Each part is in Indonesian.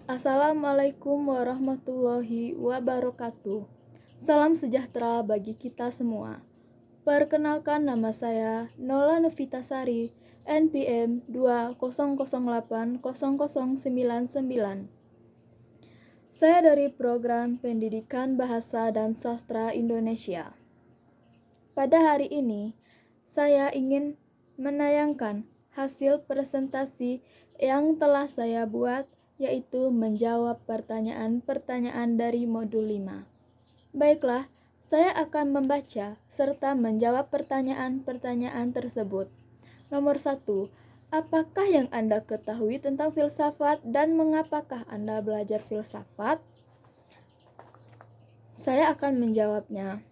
Assalamualaikum warahmatullahi wabarakatuh. Salam sejahtera bagi kita semua. Perkenalkan, nama saya Nola Novitasari, NPM 2008099. Saya dari Program Pendidikan Bahasa dan Sastra Indonesia. Pada hari ini, saya ingin menayangkan hasil presentasi yang telah saya buat, yaitu menjawab pertanyaan-pertanyaan dari modul 5. Baiklah, saya akan membaca serta menjawab pertanyaan-pertanyaan tersebut. Nomor 1. Apakah yang Anda ketahui tentang filsafat dan mengapakah Anda belajar filsafat? Saya akan menjawabnya.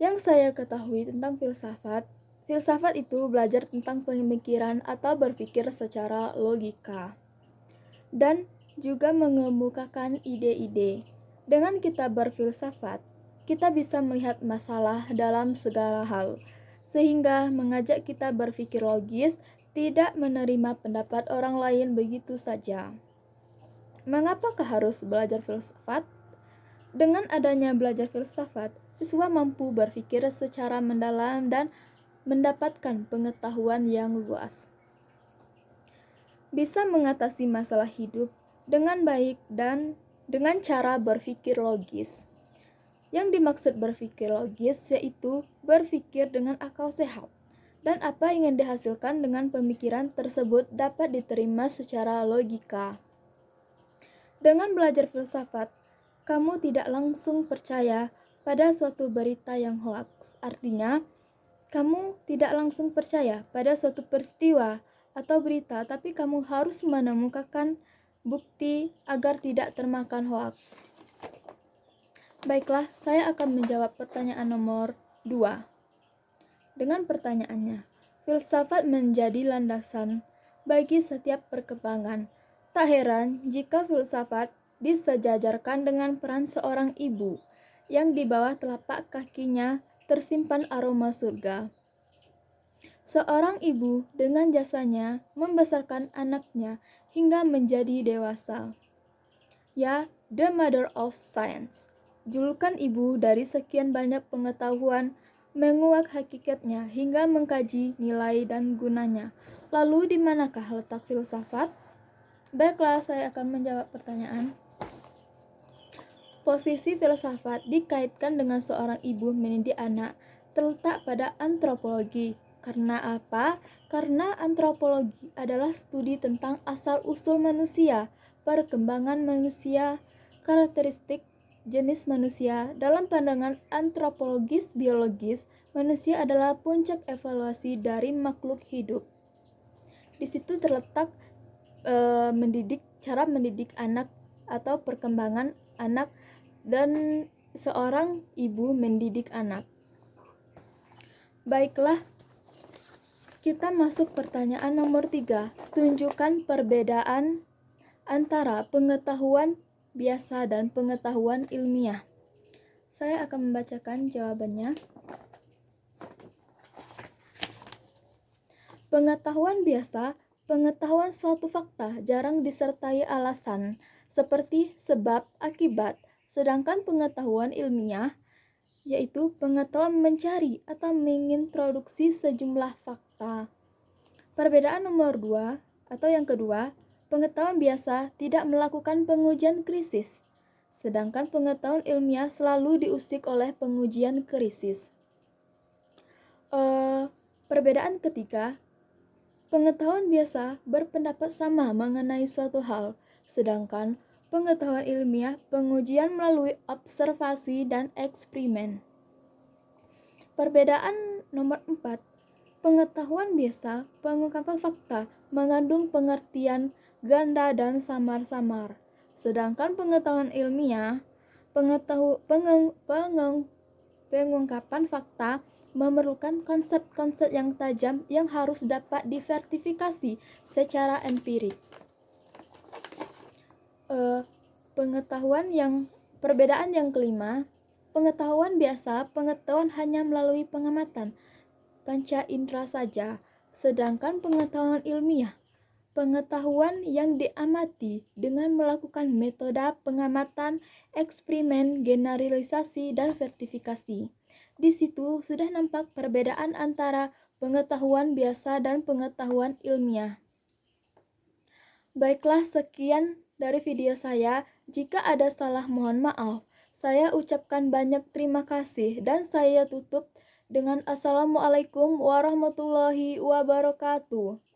Yang saya ketahui tentang filsafat, filsafat itu belajar tentang pemikiran atau berpikir secara logika dan juga mengemukakan ide-ide. Dengan kita berfilsafat, kita bisa melihat masalah dalam segala hal, sehingga mengajak kita berpikir logis, tidak menerima pendapat orang lain begitu saja. Mengapakah harus belajar filsafat? Dengan adanya belajar filsafat, siswa mampu berpikir secara mendalam dan mendapatkan pengetahuan yang luas. Bisa mengatasi masalah hidup dengan baik dan dengan cara berpikir logis. Yang dimaksud berpikir logis yaitu berpikir dengan akal sehat, dan apa yang ingin dihasilkan dengan pemikiran tersebut dapat diterima secara logika. Dengan belajar filsafat, kamu tidak langsung percaya pada suatu berita yang hoaks. Artinya, kamu tidak langsung percaya pada suatu peristiwa atau berita, tapi kamu harus menemukan bukti agar tidak termakan hoaks. Baiklah, saya akan menjawab pertanyaan nomor 2. Dengan pertanyaannya, filsafat menjadi landasan bagi setiap perkembangan. Tak heran jika filsafat disejajarkan dengan peran seorang ibu yang di bawah telapak kakinya tersimpan aroma surga. Seorang ibu dengan jasanya membesarkan anaknya hingga menjadi dewasa. Ya, the mother of science. Julukan ibu dari sekian banyak pengetahuan menguak hakikatnya hingga mengkaji nilai dan gunanya. Lalu di manakah letak filsafat? Baiklah, saya akan menjawab pertanyaan. Posisi filsafat dikaitkan dengan seorang ibu mendidik anak terletak pada antropologi. Karena apa? Karena antropologi adalah studi tentang asal-usul manusia, perkembangan manusia, karakteristik jenis manusia. Dalam pandangan antropologis biologis, manusia adalah puncak evaluasi dari makhluk hidup. Di situ terletak cara mendidik anak atau perkembangan anak dan seorang ibu mendidik anak. Baiklah, kita masuk pertanyaan nomor 3. Tunjukkan perbedaan antara pengetahuan biasa dan pengetahuan ilmiah. Saya akan membacakan jawabannya. Pengetahuan biasa, pengetahuan suatu fakta jarang disertai alasan, seperti sebab akibat. Sedangkan pengetahuan ilmiah, yaitu pengetahuan mencari atau mengintroduksi sejumlah fakta. Perbedaan nomor 2 atau yang kedua, pengetahuan biasa tidak melakukan pengujian krisis, sedangkan pengetahuan ilmiah selalu diusik oleh pengujian krisis. Perbedaan ketiga, pengetahuan biasa berpendapat sama mengenai suatu hal, sedangkan pengetahuan ilmiah pengujian melalui observasi dan eksperimen. Perbedaan nomor 4, pengetahuan biasa pengungkapan fakta mengandung pengertian ganda dan samar-samar, sedangkan pengetahuan ilmiah pengungkapan fakta memerlukan konsep-konsep yang tajam yang harus dapat diverifikasi secara empirik. Perbedaan yang kelima, pengetahuan biasa, pengetahuan hanya melalui pengamatan panca indera saja, sedangkan pengetahuan ilmiah, pengetahuan yang diamati dengan melakukan metode pengamatan, eksperimen, generalisasi, dan verifikasi. Di situ sudah nampak perbedaan antara pengetahuan biasa dan pengetahuan ilmiah. Baiklah, sekian dari video saya. Jika ada salah, mohon maaf. Saya ucapkan banyak terima kasih dan saya tutup dengan Assalamualaikum warahmatullahi wabarakatuh.